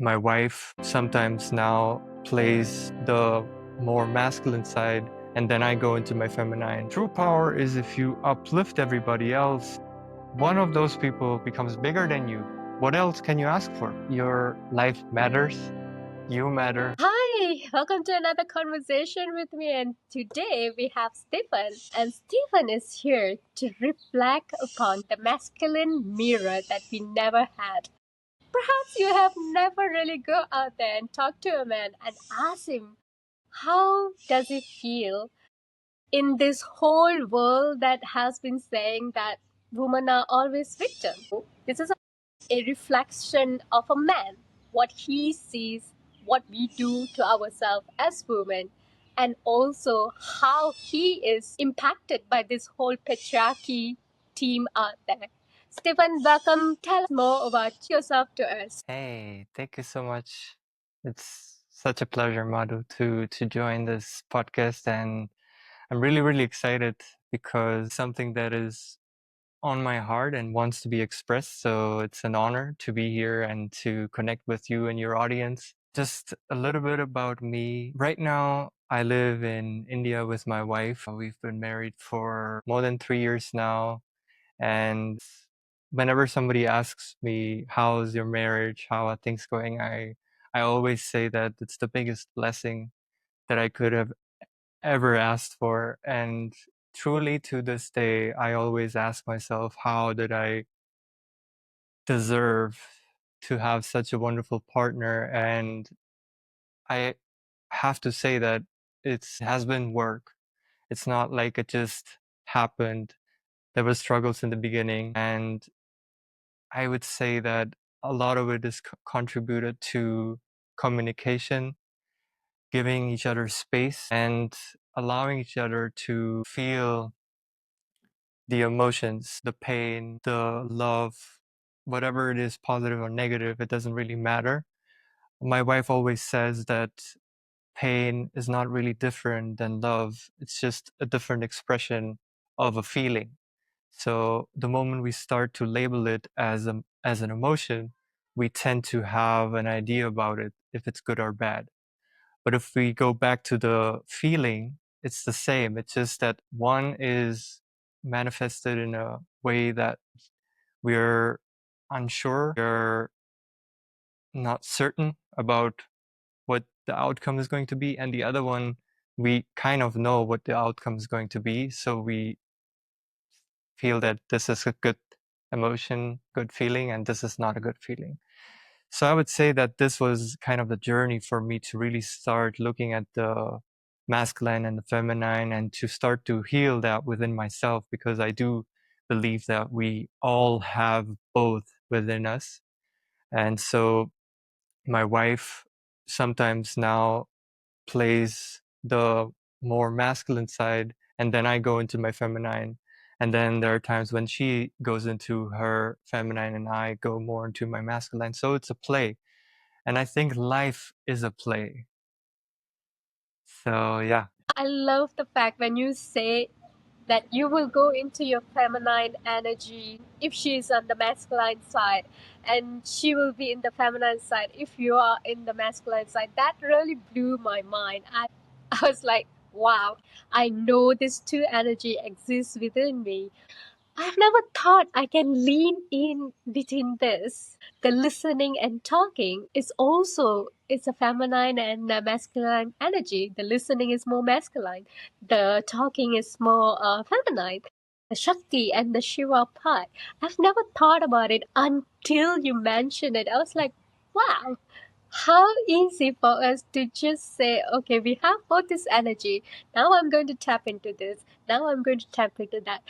My wife sometimes now plays the more masculine side, and then I go into my feminine. True power is if you uplift everybody else, one of those people becomes bigger than you. What else can you ask for? Your life matters. You matter. Hi, welcome to another conversation with me. And today we have Stephen, and Stephen is here to reflect upon the masculine mirror that we never had. Perhaps you have never really go out there and talk to a man and ask him how does it feel in this whole world that has been saying that women are always victims. This is a reflection of a man, what he sees, what we do to ourselves as women, and also how he is impacted by this whole patriarchy team out there. Stephen, welcome. Tell us more about yourself to us. Hey, thank you so much. It's such a pleasure, Madhu, to join this podcast, and I'm really excited because something that is on my heart and wants to be expressed. So it's an honor to be here and to connect with you and your audience. Just a little bit about me. Right now, I live in India with my wife. We've been married for more than 3 years now. And whenever somebody asks me, how's your marriage? How are things going? I always say that it's the biggest blessing that I could have ever asked for. And truly to this day, I always ask myself, how did I deserve to have such a wonderful partner? And I have to say that it has been work. It's not like it just happened. There were struggles in the beginning, and I would say that a lot of it is contributed to communication, giving each other space, and allowing each other to feel the emotions, the pain, the love, whatever it is, positive or negative, it doesn't really matter. My wife always says that pain is not really different than love. It's just a different expression of a feeling. So the moment we start to label it as an emotion, we tend to have an idea about it, if it's good or bad. But if we go back to the feeling, it's the same. It's just that one is manifested in a way that we're unsure, we're not certain about what the outcome is going to be. And the other one, we kind of know what the outcome is going to be. So we feel that this is a good emotion, good feeling, and this is not a good feeling. So I would say that this was kind of the journey for me to really start looking at the masculine and the feminine and to start to heal that within myself, because I do believe that we all have both within us. And so my wife sometimes now plays the more masculine side, and then I go into my feminine. And then there are times when she goes into her feminine and I go more into my masculine. So it's a play. And I think life is a play. So yeah. I love the fact when you say that you will go into your feminine energy if she's on the masculine side, and she will be in the feminine side if you are in the masculine side. That really blew my mind. I was like, wow, I know this two energy exists within me. I've never thought I can lean in between this. The listening and talking is also it's a feminine and a masculine energy. The listening is more masculine. The talking is more feminine. The Shakti and the Shiva part. I've never thought about it until you mentioned it. I was like, wow, how easy for us to just say, okay, we have both this energy. Now I'm going to tap into this. Now I'm going to tap into that.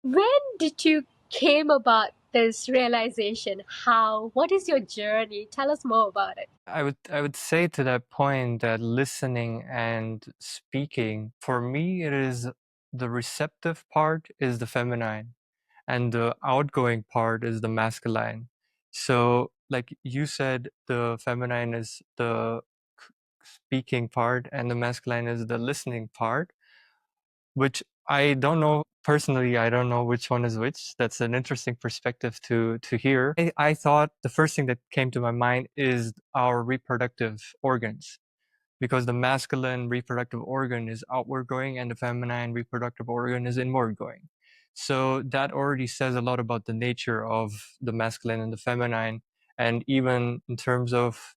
When did you came about this realization? How? What is your journey? Tell us more about it. I would say to that point that listening and speaking, for me, it is the receptive part is the feminine, and the outgoing part is the masculine. So, like you said, the feminine is the speaking part, and the masculine is the listening part, which I don't know personally, I don't know which one is which. That's an interesting perspective to hear. I thought the first thing that came to my mind is our reproductive organs, because the masculine reproductive organ is outward going and the feminine reproductive organ is inward going. So that already says a lot about the nature of the masculine and the feminine, and even in terms of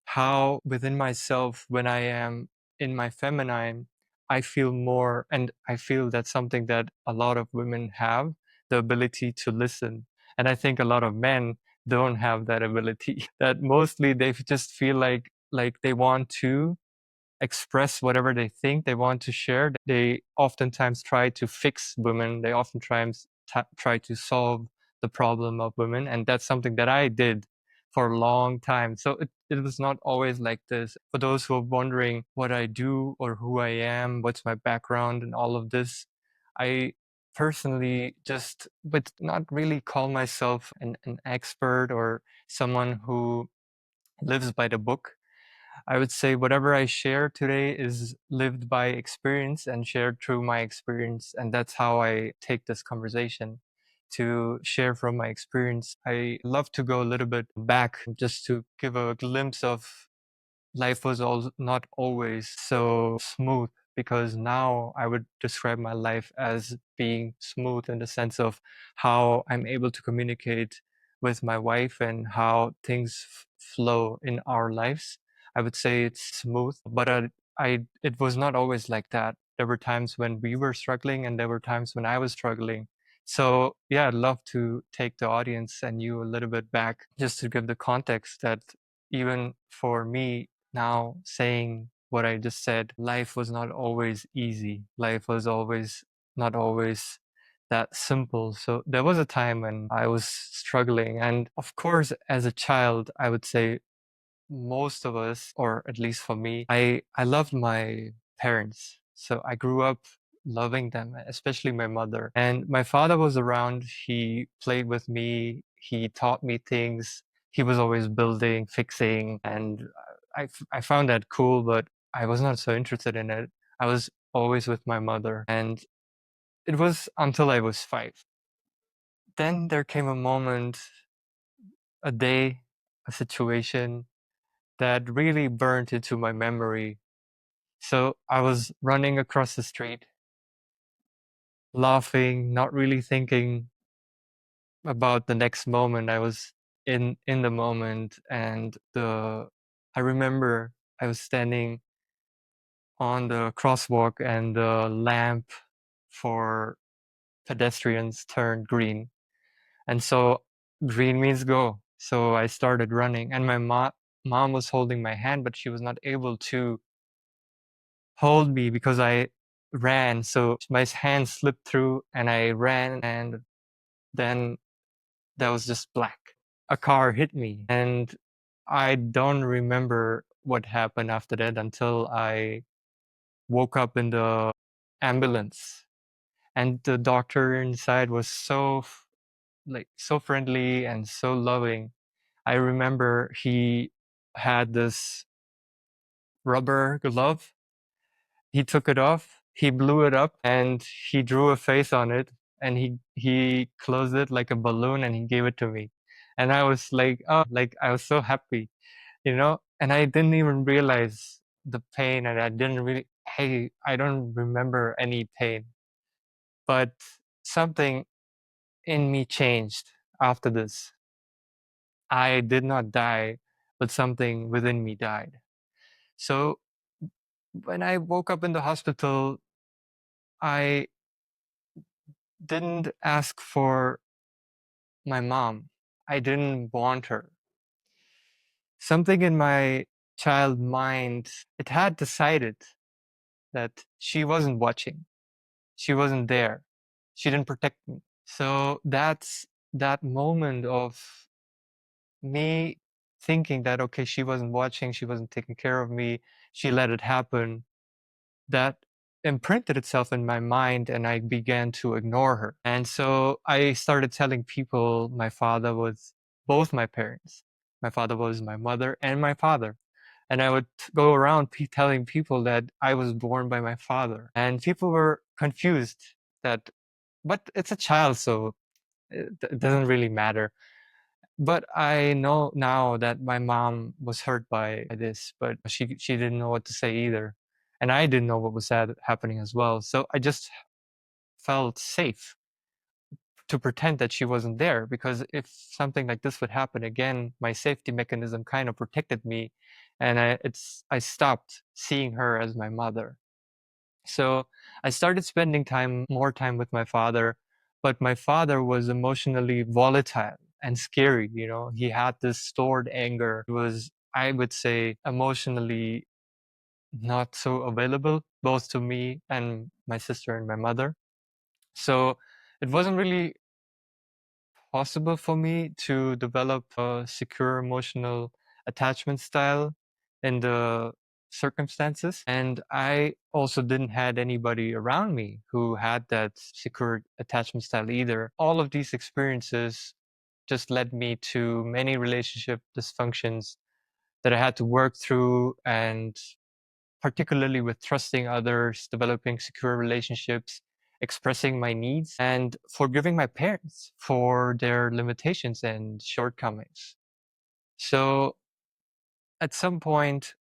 how within myself, when I am in my feminine, I feel more, and I feel that's something that a lot of women have, the ability to listen. And I think a lot of men don't have that ability, that mostly they just feel like they want to express whatever they think they want to share. They oftentimes try to fix women. They oftentimes try to solve the problem of women. And that's something that I did for a long time. So it was not always like this. For those who are wondering what I do or who I am, what's my background and all of this, I personally just would not really call myself an expert or someone who lives by the book. I would say whatever I share today is lived by experience and shared through my experience. And that's how I take this conversation, to share from my experience. I love to go a little bit back just to give a glimpse of life was not always so smooth, because now I would describe my life as being smooth in the sense of how I'm able to communicate with my wife and how things flow in our lives. I would say it's smooth, but it was not always like that. There were times when we were struggling and there were times when I was struggling. So yeah, I'd love to take the audience and you a little bit back just to give the context that even for me, now saying what I just said, life was not always easy. Life was always not always that simple. So there was a time when I was struggling. And of course, as a child, I would say most of us, or at least for me, I loved my parents. So I grew up loving them, especially my mother. And my father was around. He played with me. He taught me things. He was always building, fixing, and I found that cool, but I was not so interested in it. I was always with my mother, and it was until I was 5. Then there came a moment, a day, a situation that really burned into my memory. So I was running across the street, laughing, not really thinking about the next moment. I was in the moment, and the I remember I was standing on the crosswalk and the lamp for pedestrians turned green. And so green means go. So I started running, and my mom was holding my hand, but she was not able to hold me because I ran. So my hand slipped through and I ran, and then that was just black. A car hit me, and I don't remember what happened after that until I woke up in the ambulance. And the doctor inside was so friendly and so loving. I remember he had this rubber glove. He took it off, he blew it up, and he drew a face on it, and he closed it like a balloon, and he gave it to me. And I was like, "Oh," like, I was so happy, you know? And I didn't even realize the pain, and I don't remember any pain, but something in me changed after this. I did not die, but something within me died. So when I woke up in the hospital, I didn't ask for my mom. I didn't want her. Something in my child mind, it had decided that she wasn't watching. She wasn't there. She didn't protect me. So that's that moment of me thinking that, okay, she wasn't watching, she wasn't taking care of me, she let it happen. That imprinted itself in my mind, and I began to ignore her. And so I started telling people my father was both my parents. My father was my mother and my father. And I would go around telling people that I was born by my father. And people were confused that, but it's a child, so it doesn't really matter. But I know now that my mom was hurt by this, but she didn't know what to say either. And I didn't know what was happening as well. So I just felt safe to pretend that she wasn't there, because if something like this would happen again, my safety mechanism kind of protected me, and I stopped seeing her as my mother. So I started spending more time with my father, but my father was emotionally volatile and scary. You know, he had this stored anger. He was, I would say, emotionally not so available, both to me and my sister and my mother. So it wasn't really possible for me to develop a secure emotional attachment style in the circumstances. And I also didn't had anybody around me who had that secure attachment style either. All of these experiences just led me to many relationship dysfunctions that I had to work through, and particularly with trusting others, developing secure relationships, expressing my needs, and forgiving my parents for their limitations and shortcomings. So at some point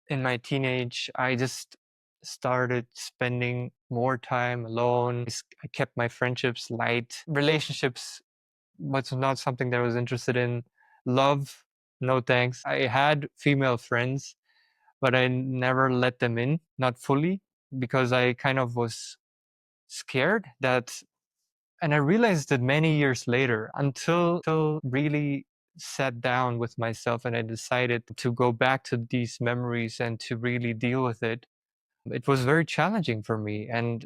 in my teenage, I just started spending more time alone. I kept my friendships light. Relationships was not something that I was interested in. Love, no thanks. I had female friends, but I never let them in, not fully, because I kind of was scared that, and I realized that many years later, until really sat down with myself and I decided to go back to these memories and to really deal with it. It was very challenging for me, and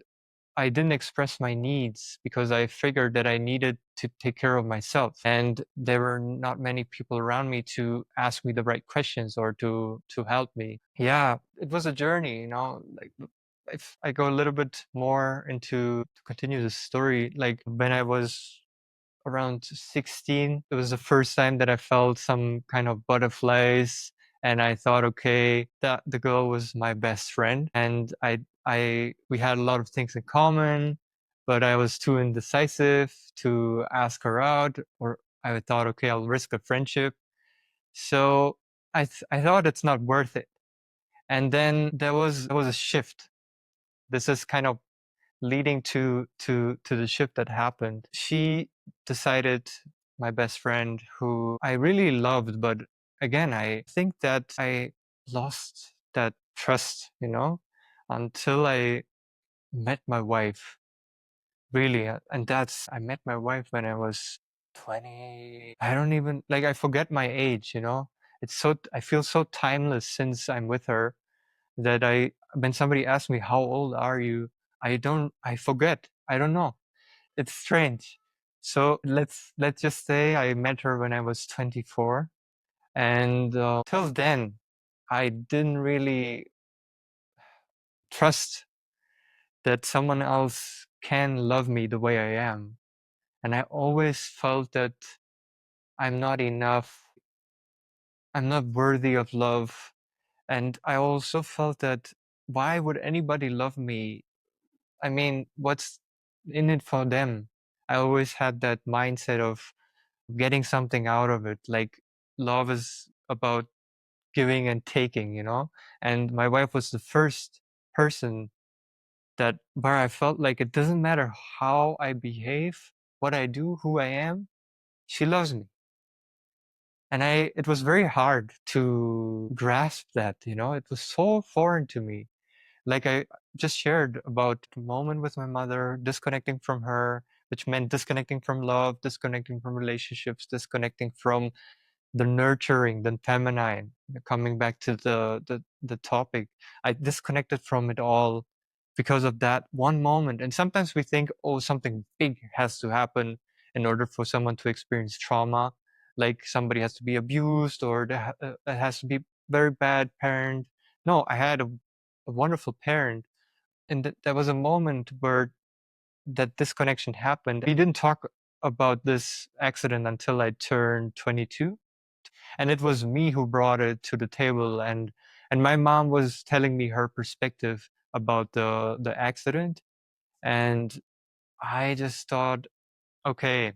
I didn't express my needs because I figured that I needed to take care of myself. And there were not many people around me to ask me the right questions or to help me. Yeah, it was a journey, you know, like if I go a little bit more into to continue the story, like when I was around 16. It was the first time that I felt some kind of butterflies, and I thought, okay, that the girl was my best friend, and we had a lot of things in common, but I was too indecisive to ask her out, or I thought, okay, I'll risk a friendship. So I thought it's not worth it. And then there was a shift. This is kind of leading to the shift that happened. She decided, my best friend, who I really loved, but again, I think that I lost that trust, you know, until I met my wife. Really, and that's I met my wife when I was 20. I don't even like I forget my age, you know. I feel so timeless since I'm with her that when somebody asks me how old are you, I forget. I don't know. It's strange. So let's just say I met her when I was 24, and till then I didn't really trust that someone else can love me the way I am. And I always felt that I'm not enough. I'm not worthy of love. And I also felt that why would anybody love me? I mean, what's in it for them? I always had that mindset of getting something out of it. Like love is about giving and taking, you know? And my wife was the first person that where I felt like it doesn't matter how I behave, what I do, who I am, she loves me. And it was very hard to grasp that, you know? It was so foreign to me. Like I just shared about the moment with my mother, disconnecting from her, which meant disconnecting from love, disconnecting from relationships, disconnecting from the nurturing, the feminine. Coming back to the topic, I disconnected from it all because of that one moment. And sometimes we think, oh, something big has to happen in order for someone to experience trauma, like somebody has to be abused, or it has to be very bad parent. No, I had a wonderful parent, and there was a moment where that disconnection happened. We didn't talk about this accident until I turned 22. and it was me who brought it to the table. And my mom was telling me her perspective about the accident, and I just thought, okay,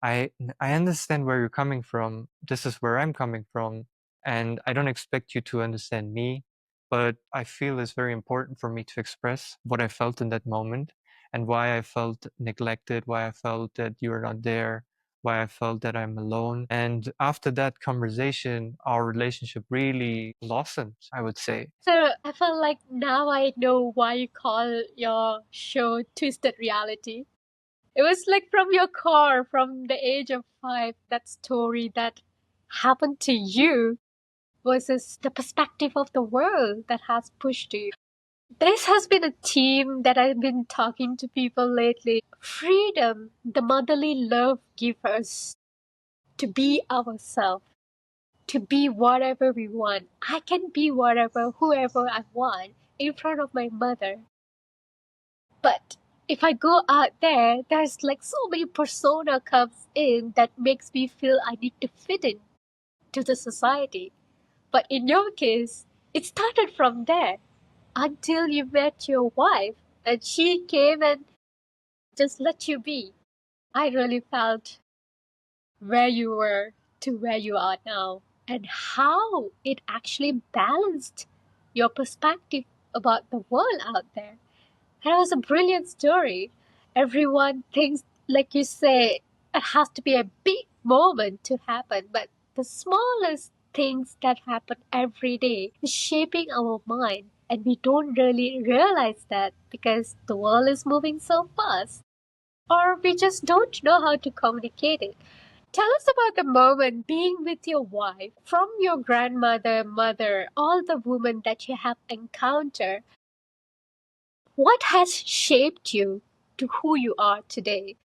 I understand where you're coming from. This is where I'm coming from, and I don't expect you to understand me, but I feel it's very important for me to express what I felt in that moment and why I felt neglected, why I felt that you're not there, why I felt that I'm alone. And after that conversation, our relationship really blossomed, I would say. So I felt like now I know why you call your show Twisted Reality. It was like from your core, from the age of 5, that story that happened to you versus the perspective of the world that has pushed you. This has been a theme that I've been talking to people lately. Freedom, the motherly love gives us to be ourselves, to be whatever we want. I can be whatever, whoever I want in front of my mother. But if I go out there, there's like so many persona comes in that makes me feel I need to fit in to the society. But in your case, it started from there until you met your wife and she came and just let you be. I really felt where you were to where you are now and how it actually balanced your perspective about the world out there. And it was a brilliant story. Everyone thinks, like you say, it has to be a big moment to happen, but the smallest things that happen every day is shaping our mind. And we don't really realize that because the world is moving so fast, or we just don't know how to communicate it. Tell us about the moment being with your wife, from your grandmother, mother, all the women that you have encountered. What has shaped you to who you are today?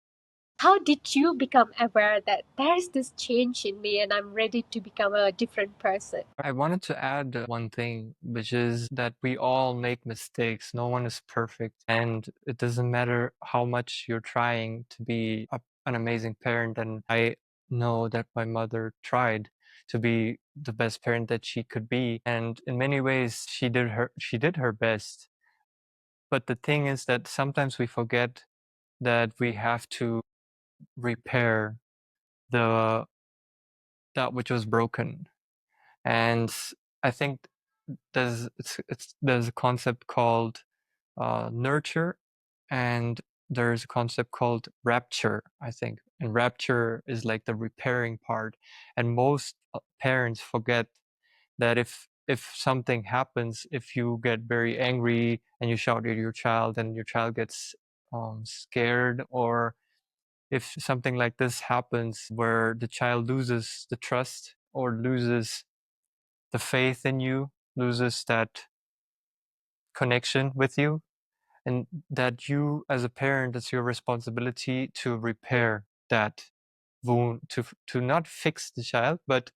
How did you become aware that there's this change in me and I'm ready to become a different person? I wanted to add one thing, which is that we all make mistakes. No one is perfect. And it doesn't matter how much you're trying to be an amazing parent. And I know that my mother tried to be the best parent that she could be. And in many ways, she did her best. But the thing is that sometimes we forget that we have to repair the that which was broken. And I think there's a concept called nurture, and there's a concept called rapture, I think. And rapture is like the repairing part. And most parents forget that if something happens, if you get very angry and you shout at your child and your child gets scared, or if something like this happens where the child loses the trust or loses the faith in you, loses that connection with you, and that you as a parent, it's your responsibility to repair that wound, to not fix the child, but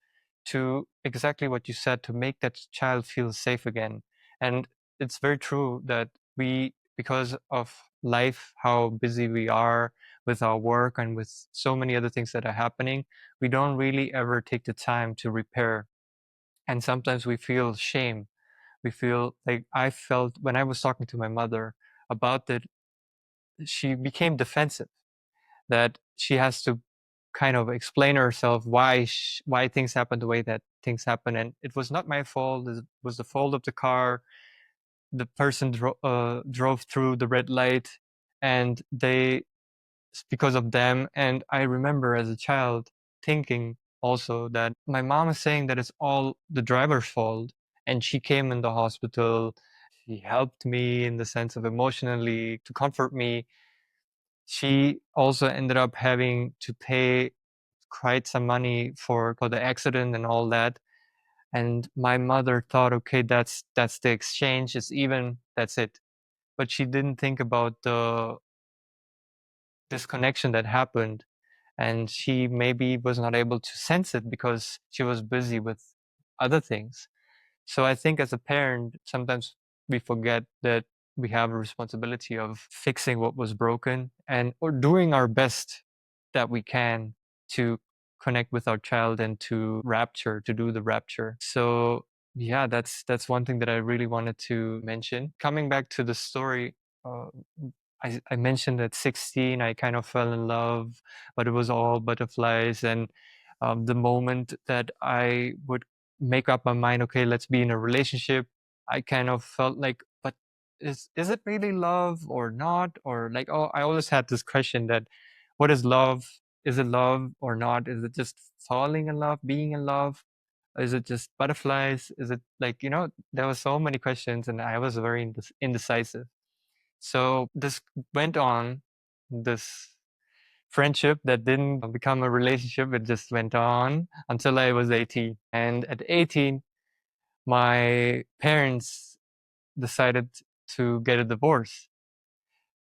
to exactly what you said, to make that child feel safe again. And it's very true that we, because of life, how busy we are with our work and with so many other things that are happening, we don't really ever take the time to repair. And sometimes we feel shame. We feel like I felt when I was talking to my mother about it, she became defensive, that she has to kind of explain herself why things happen the way that things happen. And it was not my fault. It was the fault of the car. The person drove through the red light, and it's because of them. And I remember as a child thinking also that my mom is saying that it's all the driver's fault, and she came in the hospital. She helped me in the sense of emotionally to comfort me. She also ended up having to pay quite some money for the accident and all that. And my mother thought, okay, that's the exchange. It's even, that's it. But she didn't think about the disconnection that happened, and she maybe was not able to sense it because she was busy with other things. So I think as a parent, sometimes we forget that we have a responsibility of fixing what was broken and or doing our best that we can to connect with our child and to do the rapture. So yeah, that's one thing that I really wanted to mention. Coming back to the story, uh, I mentioned at 16 I kind of fell in love, but it was all butterflies. And the moment that I would make up my mind, okay, let's be in a relationship, I kind of felt like, but is it really love or not? Or like, oh, I always had this question that, what is love? Is it love or not? Is it just falling in love, being in love? Is it just butterflies? Is it like, there were so many questions and I was very indecisive. So this went on, this friendship that didn't become a relationship, it just went on until I was 18. And at 18, my parents decided to get a divorce.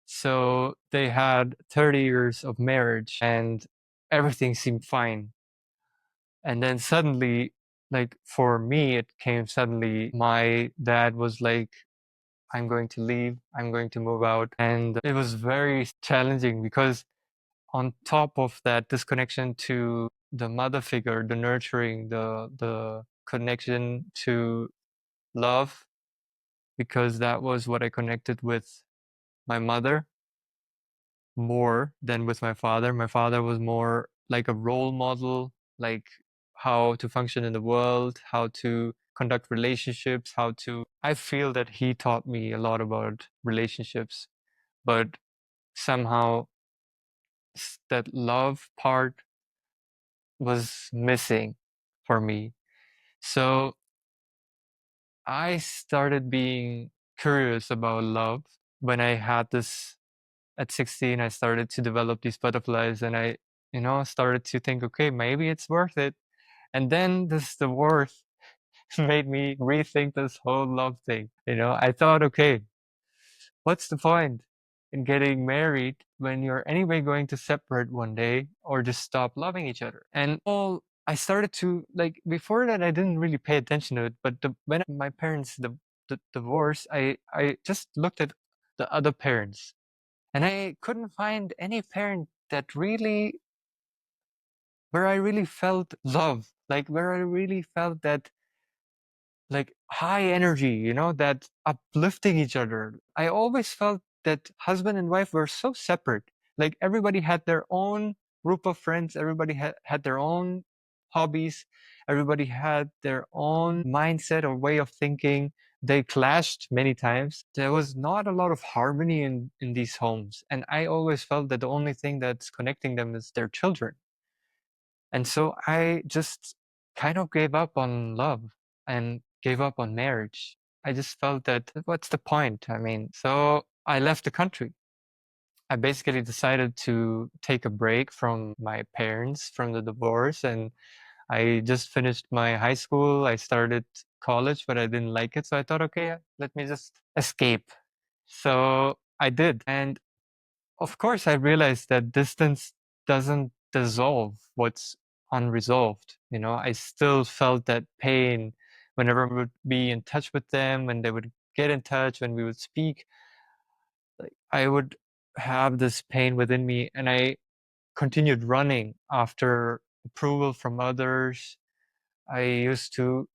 So they had 30 years of marriage and everything seemed fine. And then suddenly, like for me, it came suddenly. My dad was like, I'm going to leave, I'm going to move out. And it was very challenging because on top of that disconnection to the mother figure, the nurturing, the connection to love, because that was what I connected with my mother more than with my father. My father was more like a role model, like how to function in the world, how to conduct relationships, how to. I feel that he taught me a lot about relationships, but somehow that love part was missing for me. So I started being curious about love when I had this at 16. I started to develop these butterflies and I, started to think, okay, maybe it's worth it. And then the worth made me rethink this whole love thing. I thought, okay, what's the point in getting married when you're anyway going to separate one day or just stop loving each other? And I started to like before that I didn't really pay attention to it, but when my parents the divorce, I just looked at the other parents and I couldn't find any parent that really where I really felt love, like where I really felt that like high energy, that uplifting each other. I always felt that husband and wife were so separate. Like everybody had their own group of friends, everybody had their own hobbies, everybody had their own mindset or way of thinking. They clashed many times. There was not a lot of harmony in these homes. And I always felt that the only thing that's connecting them is their children. And so I just kind of gave up on love and gave up on marriage. I just felt that what's the point? I mean, so I left the country. I basically decided to take a break from my parents from the divorce and I just finished my high school. I started college, but I didn't like it. So I thought, okay, let me just escape. So I did. And of course, I realized that distance doesn't dissolve what's unresolved. I still felt that pain whenever I would be in touch with them, when they would get in touch, when we would speak. Like, I would have this pain within me, and I continued running after approval from others. I used to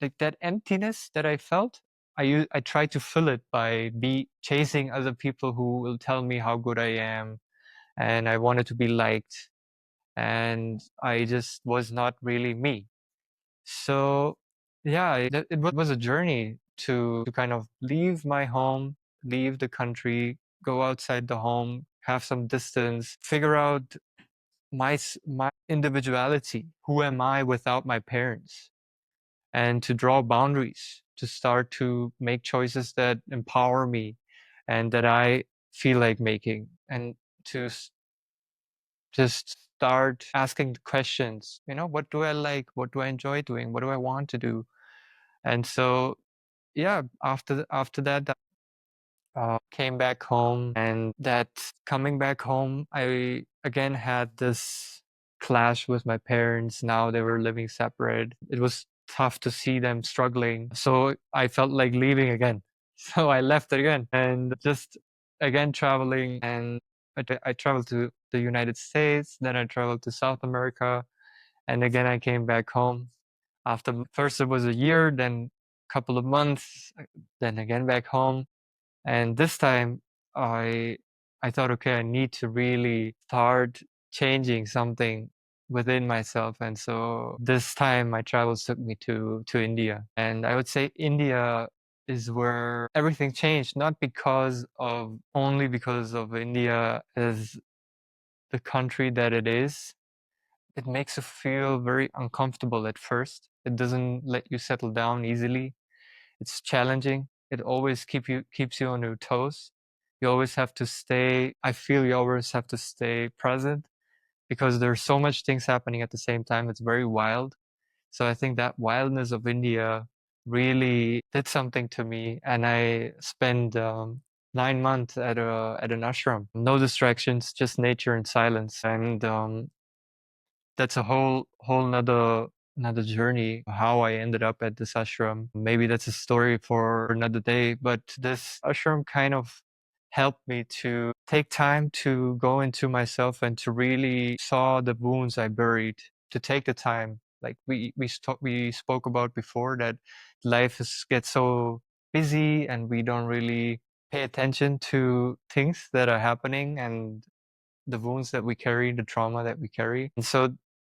like that emptiness that I felt. I tried to fill it by be chasing other people who will tell me how good I am, and I wanted to be liked, and I just was not really me. So, yeah, it was a journey to kind of leave my home, leave the country, go outside the home, have some distance, figure out my individuality. Who am I without my parents? And to draw boundaries, to start to make choices that empower me and that I feel like making, and to just start asking the questions, what do I like? What do I enjoy doing? What do I want to do? And so, yeah, after that, came back home, and that coming back home, I again had this clash with my parents. Now they were living separate. It was tough to see them struggling. So I felt like leaving again. So I left again and just again traveling. And I traveled to the United States, then I traveled to South America. And again, I came back home after first it was a year, then a couple of months, then again back home. And this time I I thought, okay, I need to really start changing something within myself. And so this time my travels took me to India. And I would say India is where everything changed, not because of only because of India as the country that it is. It makes you feel very uncomfortable at first. It doesn't let you settle down easily. It's challenging. It always keeps you on your toes. You always have to stay I feel you always have to stay present because there's so much things happening at the same time. It's very wild. So I think that wildness of India really did something to me, and I spent 9 months at an ashram. No distractions, just nature and silence. And that's a whole another journey, how I ended up at this ashram. Maybe that's a story for another day, but this ashram kind of helped me to take time to go into myself and to really saw the wounds I buried, to take the time. Like we spoke about before, that gets so busy and we don't really pay attention to things that are happening and the wounds that we carry, the trauma that we carry. And so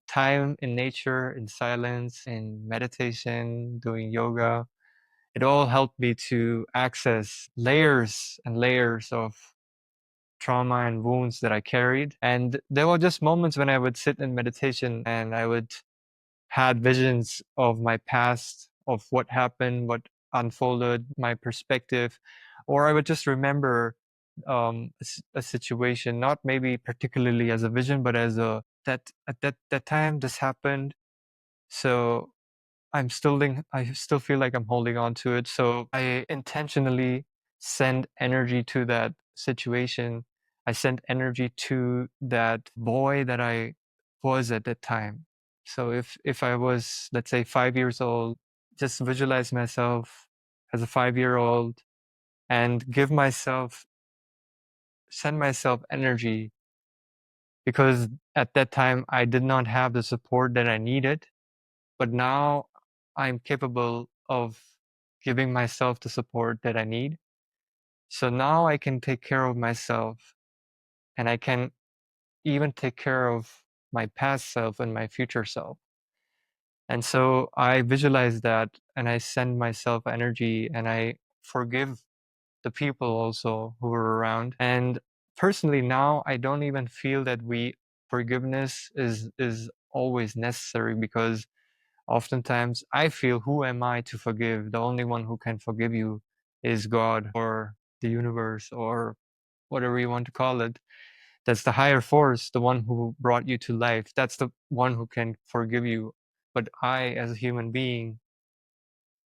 time in nature, in silence, in meditation, doing yoga, it all helped me to access layers and layers of trauma and wounds that I carried. And there were just moments when I would sit in meditation and I would had visions of my past, of what happened, what unfolded, my perspective, or I would just remember a situation, not maybe particularly as a vision, but as a that at that time this happened. So I still feel like I'm holding on to it. So I intentionally send energy to that situation. I send energy to that boy that I was at that time. So if I was, let's say, 5 years old, just visualize myself as a 5 year old and send myself energy because at that time I did not have the support that I needed. But now I'm capable of giving myself the support that I need. So now I can take care of myself and I can even take care of my past self and my future self. And so I visualize that and I send myself energy and I forgive the people also who were around. And personally now I don't even feel that we forgiveness is always necessary because oftentimes, I feel, who am I to forgive? The only one who can forgive you is God or the universe or whatever you want to call it. That's the higher force, the one who brought you to life. That's the one who can forgive you. But I, as a human being,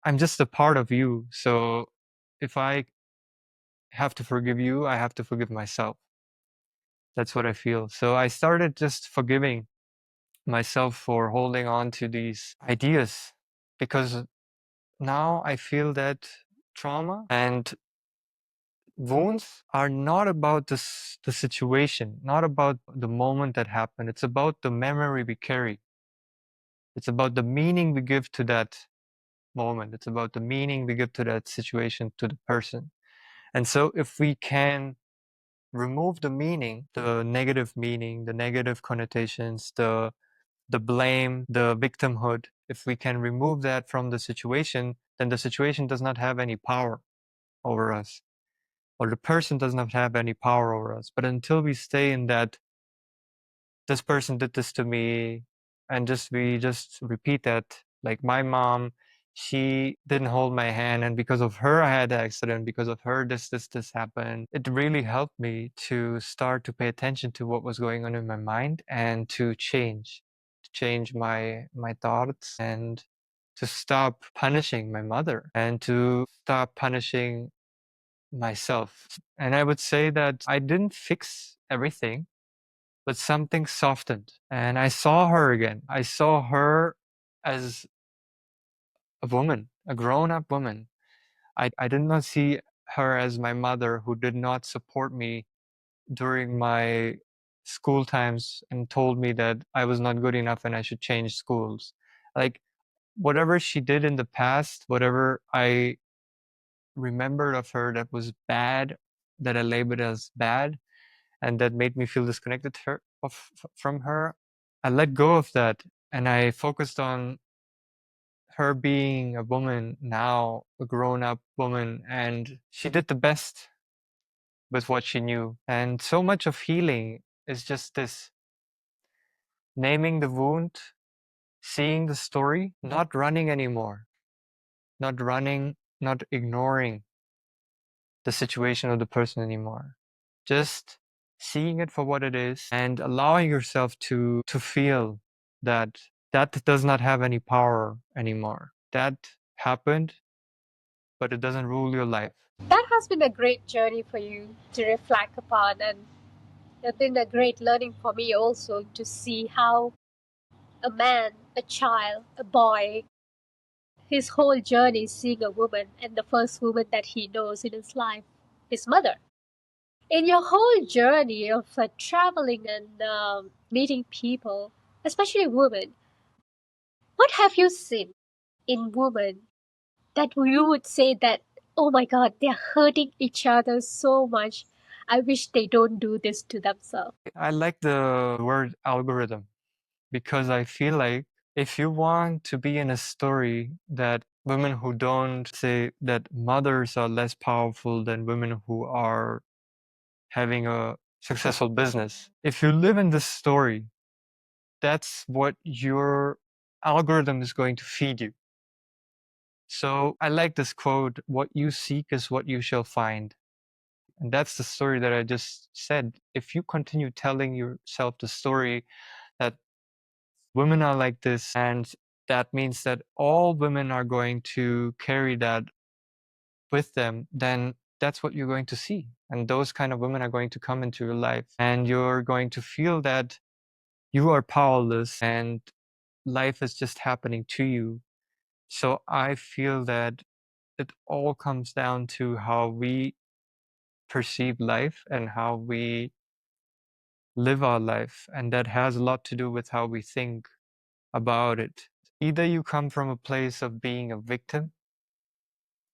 I'm just a part of you. So if I have to forgive you, I have to forgive myself. That's what I feel. So I started just forgiving myself for holding on to these ideas because now I feel that trauma and wounds are not about the situation, not about the moment that happened. It's about the memory we carry. It's about the meaning we give to that moment. It's about the meaning we give to that situation, to the person. And so if we can remove the meaning, the negative meaning, the negative connotations, the blame, the victimhood, if we can remove that from the situation, then the situation does not have any power over us, or the person does not have any power over us. But until we stay in that, this person did this to me, and just we just repeat that, like my mom, she didn't hold my hand, and because of her, I had the accident. Because of her, this happened. It really helped me to start to pay attention to what was going on in my mind and to change my thoughts and to stop punishing my mother and to stop punishing myself. And I would say that I didn't fix everything, but something softened. And I saw her again. I saw her as a woman, a grown up woman. I did not see her as my mother who did not support me during my school times and told me that I was not good enough and I should change schools. Like whatever she did in the past, whatever I remembered of her that was bad, that I labeled as bad, and that made me feel disconnected from her, I let go of that and I focused on her being a woman now, a grown up woman, and she did the best with what she knew. And so much of healing is just this naming the wound, seeing the story, not running anymore, not running, not ignoring the situation of the person anymore. Just seeing it for what it is and allowing yourself to feel that that does not have any power anymore. That happened, but it doesn't rule your life. That has been a great journey for you to reflect upon, and it's been a great learning for me also to see how a man, a child, a boy, his whole journey is seeing a woman, and the first woman that he knows in his life, his mother. In your whole journey of traveling and meeting people, especially women, what have you seen in women that you would say that, oh my god, they're hurting each other so much? I wish they don't do this to themselves. I like the word algorithm because I feel like if you want to be in a story that women who don't say that mothers are less powerful than women who are having a successful business, if you live in this story, that's what your algorithm is going to feed you. So I like this quote, what you seek is what you shall find. And that's the story that I just said. If you continue telling yourself the story that women are like this, and that means that all women are going to carry that with them, then that's what you're going to see. And those kind of women are going to come into your life, and you're going to feel that you are powerless and life is just happening to you. So I feel that it all comes down to how we perceive life and how we live our life. And that has a lot to do with how we think about it. Either you come from a place of being a victim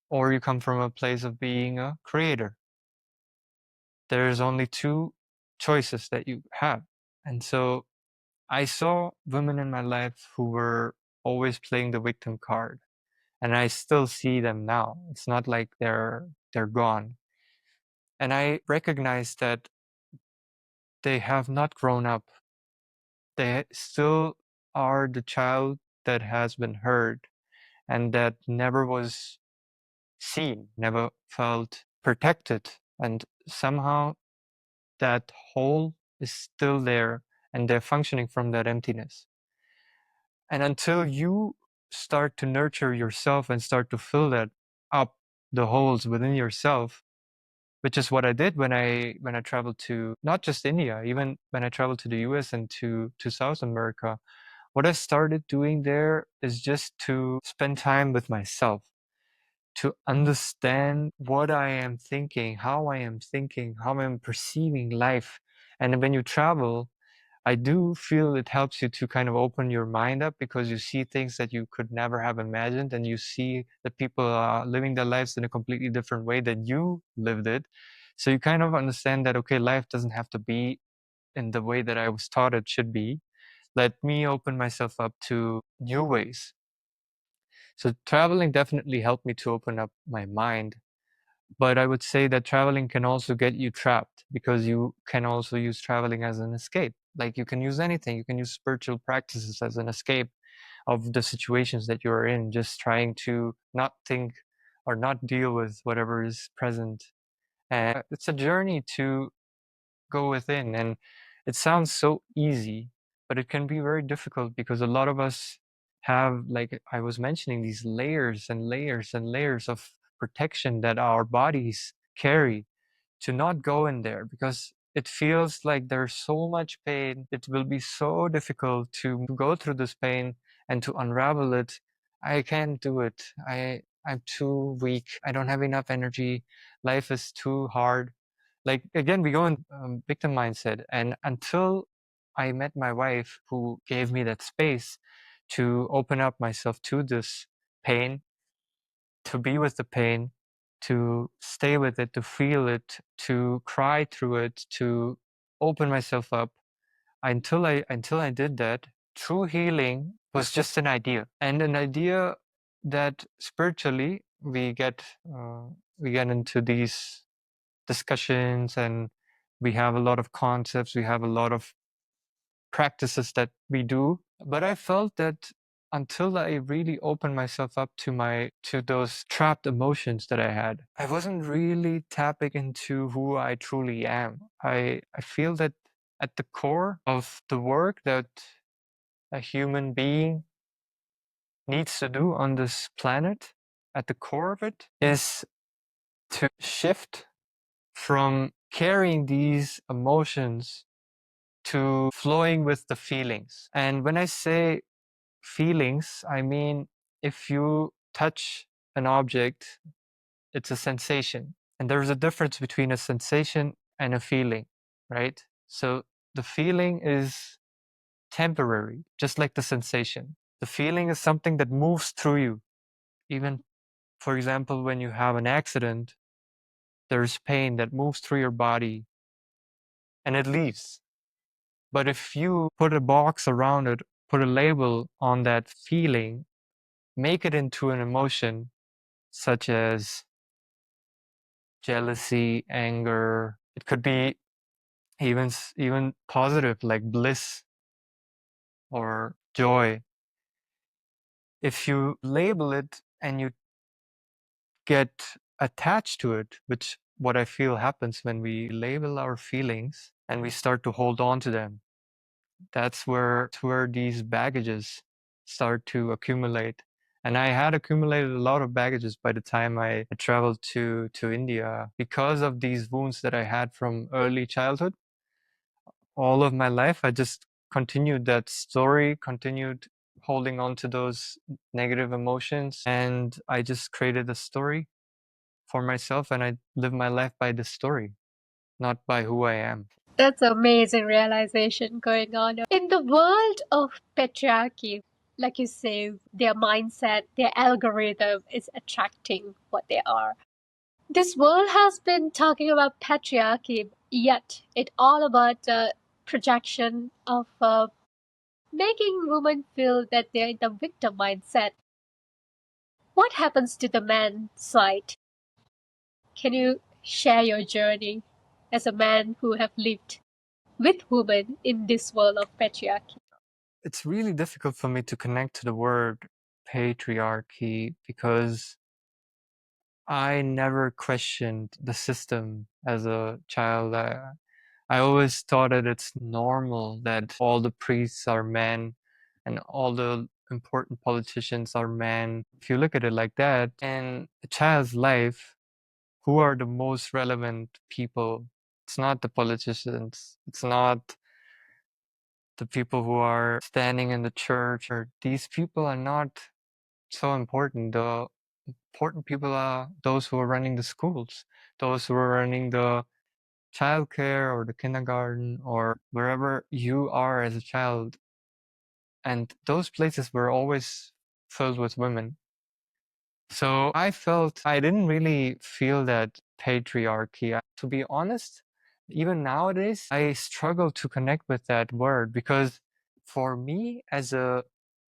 or you come from a place of being a creator. There's only two choices that you have. And so I saw women in my life who were always playing the victim card, and I still see them now. It's not like they're gone. And I recognize that they have not grown up. They still are the child that has been hurt and that never was seen, never felt protected. And somehow that hole is still there and they're functioning from that emptiness. And until you start to nurture yourself and start to fill that up, the holes within yourself, which is what I did when I traveled to not just India, even when I traveled to the US and to South America. What I started doing there is just to spend time with myself, to understand what I am thinking, how I'm perceiving life. And when you travel, I do feel it helps you to kind of open your mind up because you see things that you could never have imagined, and you see that people are living their lives in a completely different way than you lived it. So you kind of understand that, okay, life doesn't have to be in the way that I was taught it should be. Let me open myself up to new ways. So traveling definitely helped me to open up my mind. But I would say that traveling can also get you trapped because you can also use traveling as an escape. Like you can use anything. You can use spiritual practices as an escape of the situations that you're in, just trying to not think or not deal with whatever is present. And it's a journey to go within. And it sounds so easy, but it can be very difficult because a lot of us have, like I was mentioning, these layers and layers and layers of protection that our bodies carry to not go in there because it feels like there's so much pain. It will be so difficult to go through this pain and to unravel it. I can't do it. I'm too weak. I don't have enough energy. Life is too hard. Like again, we go in victim mindset, and until I met my wife, who gave me that space to open up myself to this pain, to be with the pain, to stay with it, to feel it, to cry through it, to open myself up. Until I did that, true healing was just an idea, and an idea that spiritually uh, we get into these discussions, and we have a lot of concepts, we have a lot of practices that we do. But I felt that until I really opened myself up to those trapped emotions that I had, I wasn't really tapping into who I truly am. I feel that at the core of the work that a human being needs to do on this planet, at the core of it, is to shift from carrying these emotions to flowing with the feelings. And when I say feelings, I mean, if you touch an object, it's a sensation. And there's a difference between a sensation and a feeling, right? So the feeling is temporary, just like the sensation. The feeling is something that moves through you. Even, for example, when you have an accident, there's pain that moves through your body and it leaves. But if you put a box around it, put a label on that feeling, make it into an emotion such as jealousy, anger, it could be even positive like bliss or joy. If you label it and you get attached to it, which what I feel happens when we label our feelings and we start to hold on to them, that's where these baggages start to accumulate. And I had accumulated a lot of baggages by the time I traveled to India because of these wounds that I had from early childhood. All of my life, I just continued that story, continued holding on to those negative emotions, and I just created a story for myself, and I live my life by the story, not by who I am. That's amazing realization going on. In the world of patriarchy, like you say, their mindset, their algorithm is attracting what they are. This world has been talking about patriarchy, yet it's all about the projection of making women feel that they're in the victim mindset. What happens to the man side? Can you share your journey as a man who have lived with women in this world of patriarchy? It's really difficult for me to connect to the word patriarchy because I never questioned the system as a child. I always thought that it's normal that all the priests are men and all the important politicians are men. If you look at it like that, in a child's life, who are the most relevant people? It's not the politicians. It's not the people who are standing in the church, or these people are not so important. The important people are those who are running the schools, those who are running the childcare or the kindergarten or wherever you are as a child. And those places were always filled with women. So I felt I didn't really feel that patriarchy. To be honest, even nowadays, I struggle to connect with that word because for me,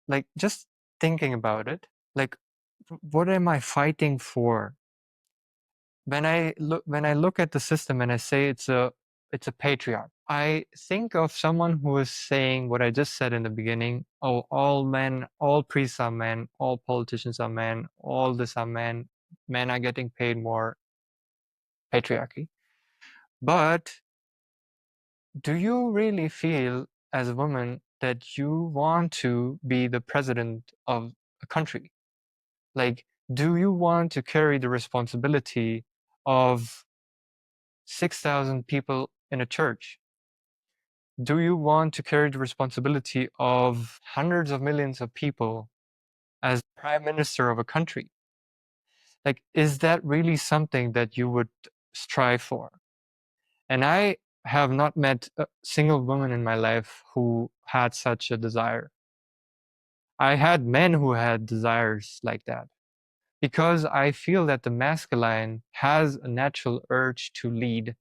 like, just thinking about it, like, what am I fighting for? When I look at the system and I say it's a patriarch, I think of someone who is saying what I just said in the beginning. Oh, all men, all priests are men, all politicians are men, all this are men are getting paid more, patriarchy. But do you really feel as a woman that you want to be the president of a country? Like, do you want to carry the responsibility of 6,000 people in a church? Do you want to carry the responsibility of hundreds of millions of people as prime minister of a country? Like, is that really something that you would strive for? And I have not met a single woman in my life who had such a desire. I had men who had desires like that because I feel that the masculine has a natural urge to lead,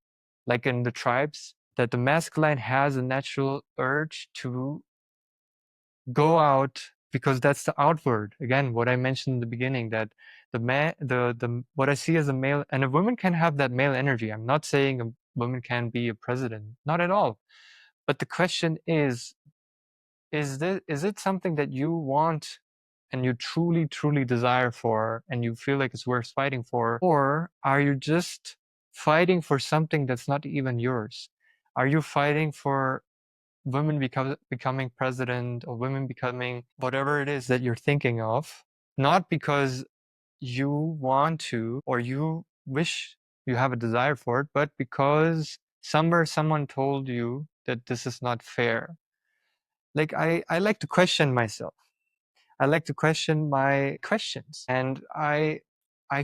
like in the tribes, that the masculine has a natural urge to go out because that's the outward. Again, what I mentioned in the beginning, that the what I see as a male, and a woman can have that male energy. I'm not saying a woman can be a president, not at all. But the question is it something that you want and you truly, truly desire for, and you feel like it's worth fighting for? Or are you just fighting for something that's not even yours? Are you fighting for women becoming president, or women becoming whatever it is that you're thinking of, not because you want to or you wish you have a desire for it, but because somewhere someone told you that this is not fair? Like I like to question myself. I like to question my questions. And I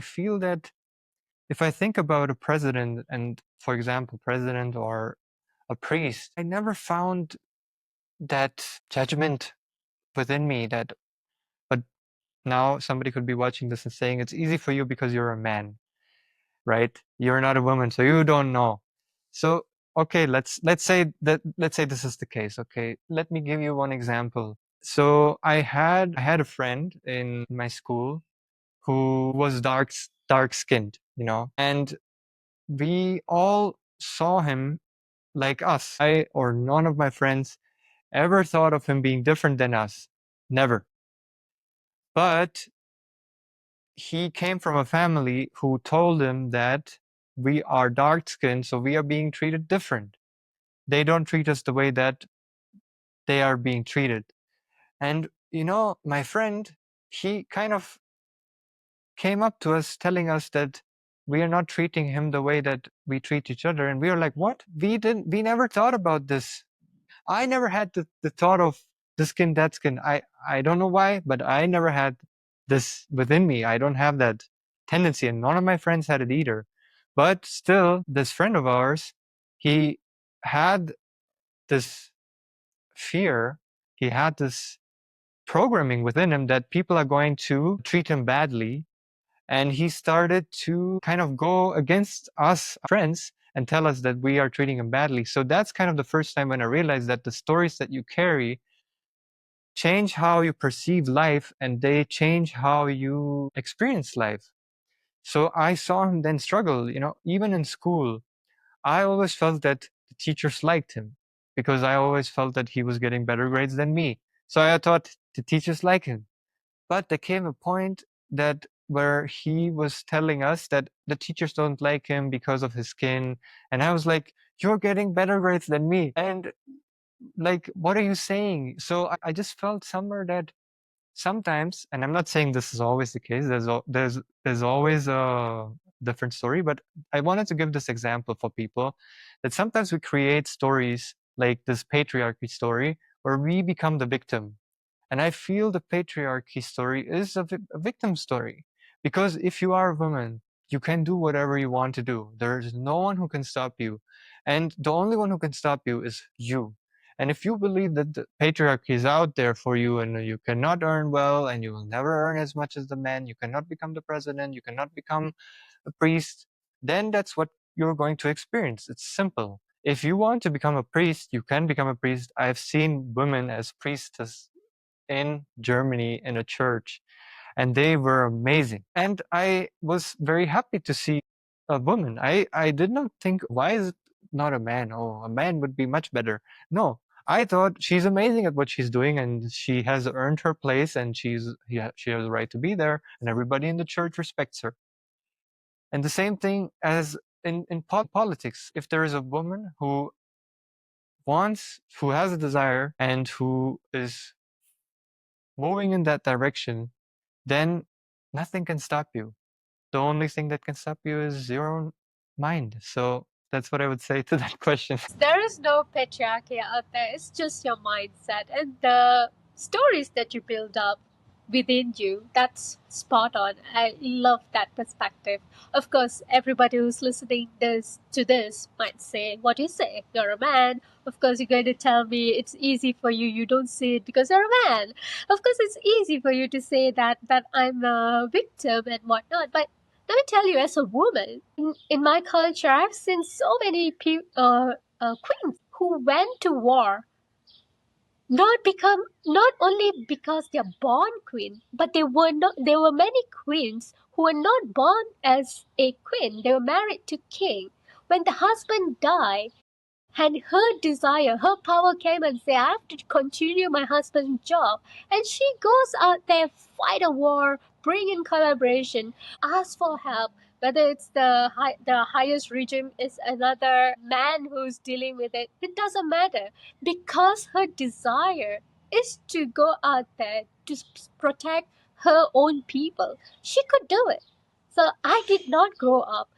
feel that if I think about a president and, for example, president or a priest, I never found that judgment within me, that but now somebody could be watching this and saying it's easy for you because you're a man, right? You're not a woman, so you don't know. So okay, let's say this is the case. Okay, let me give you one example. So I had a friend in my school who was dark skinned, and we all saw him like us. I or none of my friends ever thought of him being different than us. Never. But he came from a family who told him that we are dark skinned, so we are being treated different. They don't treat us the way that they are being treated. And, my friend, he kind of came up to us telling us that we are not treating him the way that we treat each other. And we were like, what? We never thought about this. I never had the thought of this skin, that skin. I don't know why, but I never had this within me. I don't have that tendency, and none of my friends had it either. But still, this friend of ours, he had this fear, he had this programming within him that people are going to treat him badly. And he started to kind of go against us friends and tell us that we are treating him badly. So that's kind of the first time when I realized that the stories that you carry change how you perceive life, and they change how you experience life. So I saw him then struggle, even in school. I always felt that the teachers liked him because I always felt that he was getting better grades than me. So I thought the teachers like him. But there came a point that where he was telling us that the teachers don't like him because of his skin. And I was like, you're getting better grades than me. And like, what are you saying? So I just felt somewhere that sometimes, and I'm not saying this is always the case, there's always a different story, but I wanted to give this example for people that sometimes we create stories like this patriarchy story where we become the victim. And I feel the patriarchy story is a victim story. Because if you are a woman, you can do whatever you want to do. There is no one who can stop you. And the only one who can stop you is you. And if you believe that the patriarchy is out there for you and you cannot earn well and you will never earn as much as the men, you cannot become the president, you cannot become a priest, then that's what you're going to experience. It's simple. If you want to become a priest, you can become a priest. I've seen women as priestess in Germany in a church, and they were amazing. And I was very happy to see a woman. I did not think, why is it not a man? Oh, a man would be much better. No, I thought she's amazing at what she's doing, and she has earned her place, and yeah, she has the right to be there, and everybody in the church respects her. And the same thing as in politics. If there is a woman who has a desire and who is moving in that direction, then nothing can stop you. The only thing that can stop you is your own mind. So that's what I would say to that question. There is no patriarchy out there. It's just your mindset and the stories that you build up. within you. That's spot on. I love that perspective. Of course, everybody who's listening to this might say, "What do you say? You're a man. Of course, you're going to tell me it's easy for you. You don't see it because you're a man. Of course, it's easy for you to say that I'm a victim and whatnot." But let me tell you, as a woman, in my culture, I've seen so many queens who went to war not only because they're born queen, but there were many queens who were not born as a queen. They were married to king. When the husband died, and her desire, her power came and say, I have to continue my husband's job. And she goes out there, fight a war, bring in collaboration, ask for help. Whether it's the highest regime is another man who's dealing with it, it doesn't matter. Because her desire is to go out there to protect her own people. She could do it. So I did not grow up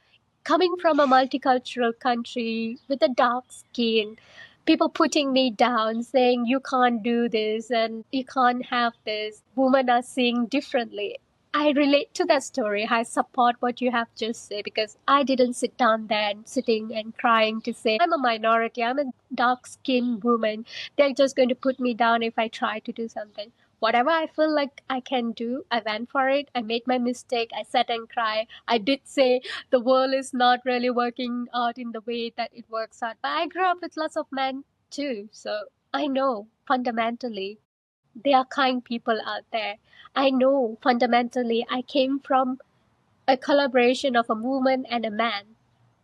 coming from a multicultural country with a dark skin, people putting me down, saying you can't do this and you can't have this. Women are seeing differently. I relate to that story. I support what you have just said because I didn't sit down there and sitting and crying to say I'm a minority, I'm a dark skinned woman. They're just going to put me down if I try to do something. Whatever I feel like I can do, I went for it. I made my mistake. I sat and cried. I did say the world is not really working out in the way that it works out. But I grew up with lots of men too, so I know fundamentally there are kind people out there. I know fundamentally I came from a collaboration of a woman and a man.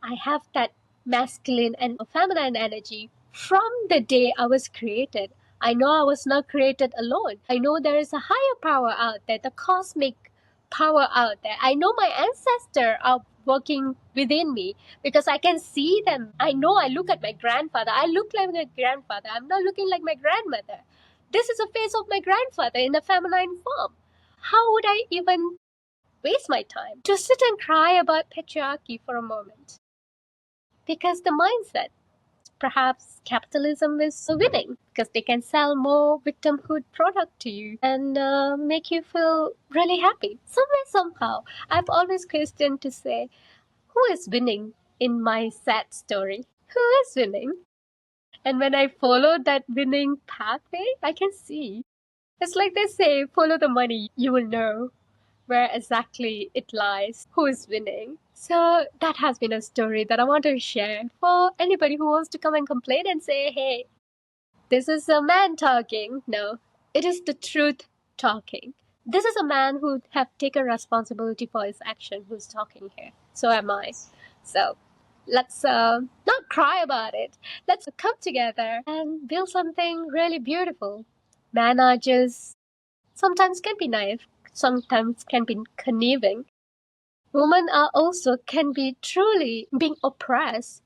I have that masculine and feminine energy from the day I was created. I know I was not created alone. I know there is a higher power out there, the cosmic power out there. I know my ancestors are working within me because I can see them. I know I look at my grandfather. I look like my grandfather. I'm not looking like my grandmother. This is a face of my grandfather in a feminine form. How would I even waste my time to sit and cry about patriarchy for a moment? Because the mindset, perhaps capitalism is winning because they can sell more victimhood product to you and make you feel really happy. Somewhere, somehow, I've always questioned to say, who is winning in my sad story? Who is winning? And when I follow that winning pathway, I can see. It's like they say, follow the money, you will know where exactly it lies, who is winning. So that has been a story that I want to share for anybody who wants to come and complain and say, hey, this is a man talking. No, it is the truth talking. This is a man who have taken responsibility for his action who's talking here. So am I. So let's not cry about it. Let's come together and build something really beautiful. Men are just sometimes can be naive, sometimes can be conniving. Women are also can be truly being oppressed,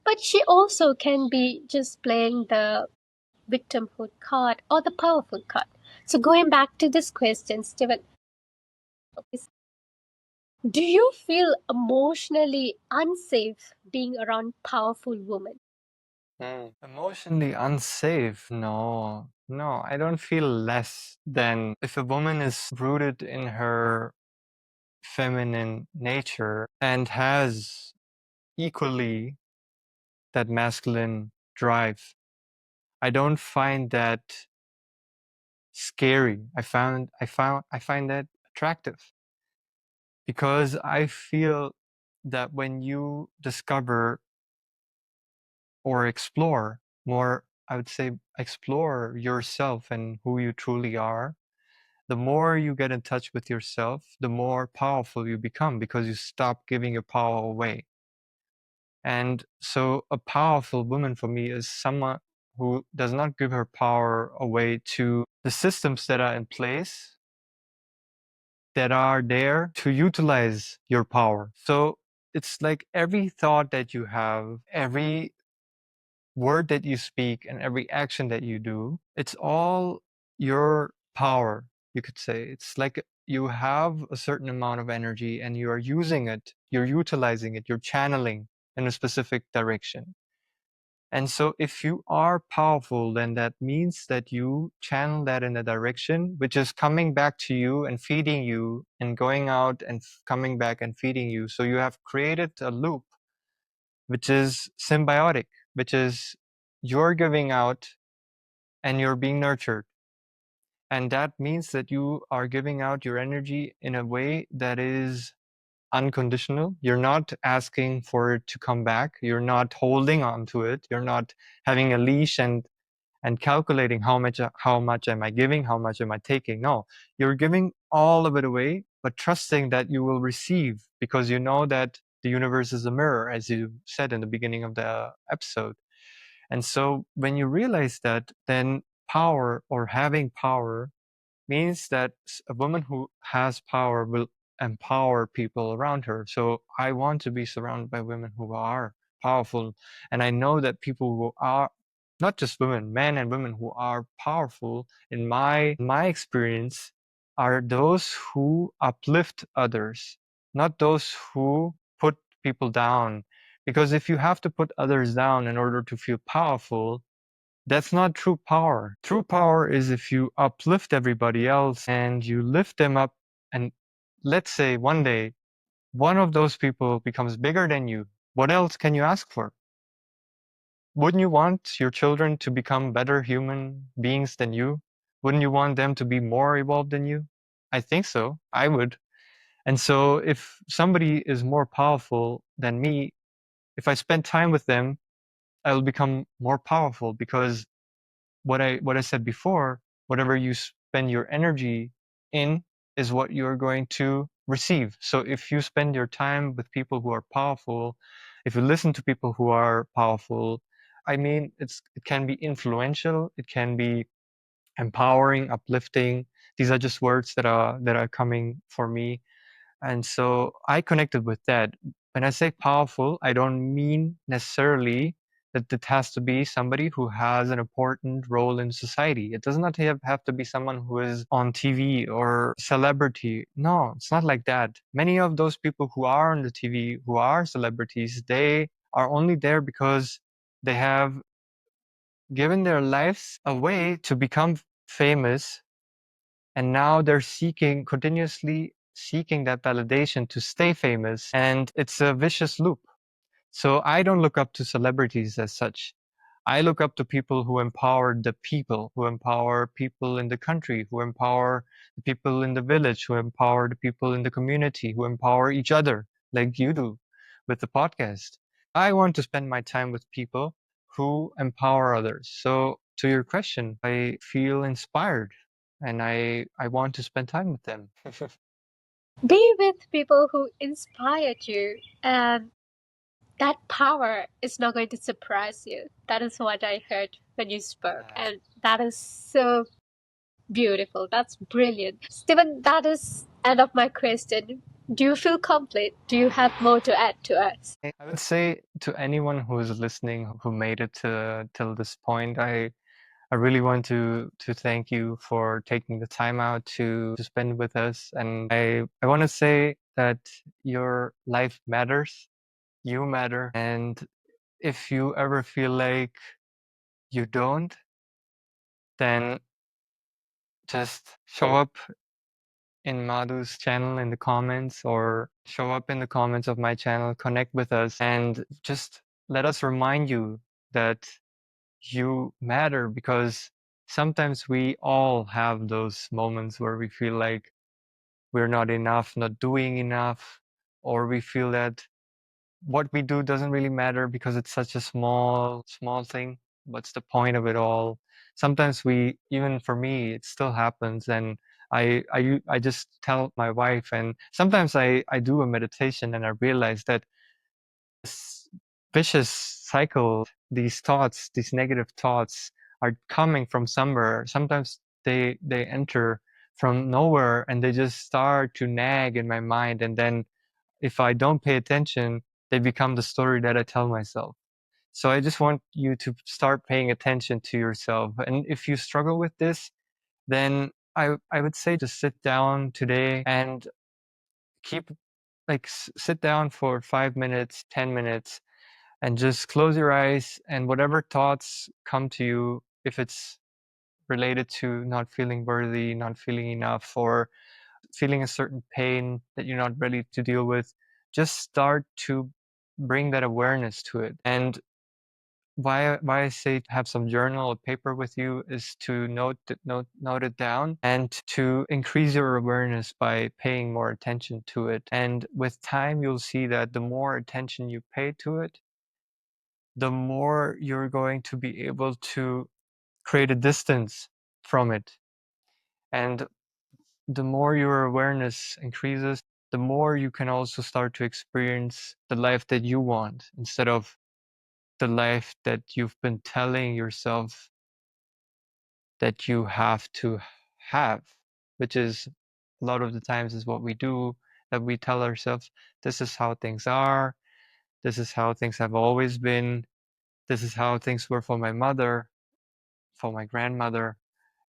but she also can be just playing the victimhood card or the powerful card. So going back to this question, Steven, do you feel emotionally unsafe being around powerful women? Emotionally unsafe? No, no, I don't feel less than if a woman is rooted in her feminine nature and has equally that masculine drive. I don't find that scary. I find that attractive because I feel that when you discover or explore more, I would say explore yourself and who you truly are, the more you get in touch with yourself, the more powerful you become because you stop giving your power away. And so a powerful woman for me is someone who does not give her power away to the systems that are in place that are there to utilize your power. So it's like every thought that you have, every word that you speak, and every action that you do, it's all your power, you could say. It's like you have a certain amount of energy and you are using it, you're utilizing it, you're channeling in a specific direction. And so if you are powerful, then that means that you channel that in a direction which is coming back to you and feeding you and going out and coming back and feeding you. So you have created a loop which is symbiotic, which is you're giving out and you're being nurtured. And that means that you are giving out your energy in a way that is unconditional. You're not asking for it to come back. You're not holding on to it. You're not having a leash and calculating how much am I giving, how much am I taking. No, you're giving all of it away, but trusting that you will receive because you know that the universe is a mirror, as you said in the beginning of the episode. And so when you realize that, then power or having power means that a woman who has power will empower people around her. So I want to be surrounded by women who are powerful. And I know that people who are not just women, men and women who are powerful in my experience are those who uplift others, not those who put people down. Because if you have to put others down in order to feel powerful, that's not true power. True power is if you uplift everybody else and you lift them up. And let's say one day one of those people becomes bigger than you. What else can you ask for? Wouldn't you want your children to become better human beings than you? Wouldn't you want them to be more evolved than you? I think so. I would. And so if somebody is more powerful than me, if I spend time with them, I will become more powerful because what I said before, whatever you spend your energy in is what you're going to receive. So if you spend your time with people who are powerful, if you listen to people who are powerful, I mean, it can be influential, it can be empowering, uplifting. These are just words that are coming for me, and so I connected with that. When I say powerful, I don't mean necessarily that it has to be somebody who has an important role in society. It does not have to be someone who is on TV or celebrity. No, it's not like that. Many of those people who are on the TV, who are celebrities, they are only there because they have given their lives away to become famous, and now they're continuously seeking that validation to stay famous, and it's a vicious loop. So I don't look up to celebrities as such. I look up to people who empower the people, who empower people in the country, who empower the people in the village, who empower the people in the community, who empower each other, like you do with the podcast. I want to spend my time with people who empower others. So to your question, I feel inspired and I want to spend time with them. Be with people who inspired you, and that power is not going to surprise you. That is what I heard when you spoke, and that is so beautiful. That's brilliant. Steven, that is end of my question. Do you feel complete? Do you have more to add to us? I would say to anyone who is listening who made it till this point, I really want to thank you for taking the time out to spend with us. And I want to say that your life matters, you matter. And if you ever feel like you don't, then just show up in Madhu's channel in the comments or show up in the comments of my channel, connect with us, and just let us remind you that you matter, because sometimes we all have those moments where we feel like we're not enough, not doing enough, or we feel that what we do doesn't really matter because it's such a small thing. What's the point of it all? Sometimes even for me, it still happens, and I just tell my wife, and sometimes I do a meditation, and I realize that this vicious cycle, these thoughts, these negative thoughts are coming from somewhere. Sometimes they enter from nowhere and they just start to nag in my mind, and then if I don't pay attention, they become the story that I tell myself. So I just want you to start paying attention to yourself. And if you struggle with this, then I would say just sit down today and keep sit down for 5 minutes, 10 minutes, and just close your eyes, and whatever thoughts come to you, if it's related to not feeling worthy, not feeling enough, or feeling a certain pain that you're not ready to deal with, just start to bring that awareness to it. And why I say have some journal or paper with you is to note it down and to increase your awareness by paying more attention to it. And with time, you'll see that the more attention you pay to it, the more you're going to be able to create a distance from it. And the more your awareness increases, the more you can also start to experience the life that you want instead of the life that you've been telling yourself that you have to have, which is a lot of the times is what we do, that we tell ourselves, this is how things are, this is how things have always been, this is how things were for my mother, for my grandmother.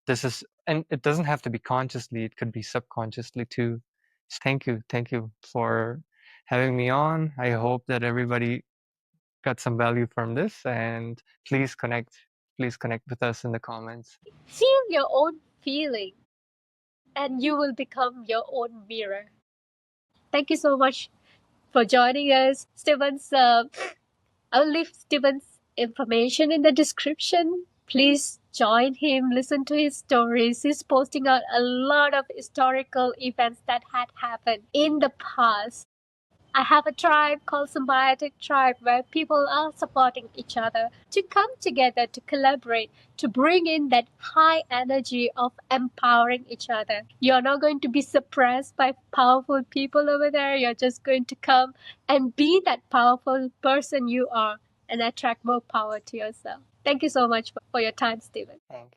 This is, and it doesn't have to be consciously, it could be subconsciously too. Thank you for having me on. I hope that everybody got some value from this, and please connect with us in the comments. Feel your own feeling, and you will become your own mirror. Thank you so much for joining us. Steven's, I'll leave Steven's information in the description. Please join him, listen to his stories. He's posting out a lot of historical events that had happened in the past. I have a tribe called Symbiotic Tribe where people are supporting each other to come together, to collaborate, to bring in that high energy of empowering each other. You're not going to be suppressed by powerful people over there. You're just going to come and be that powerful person you are and attract more power to yourself. Thank you so much for your time, Steven. Thank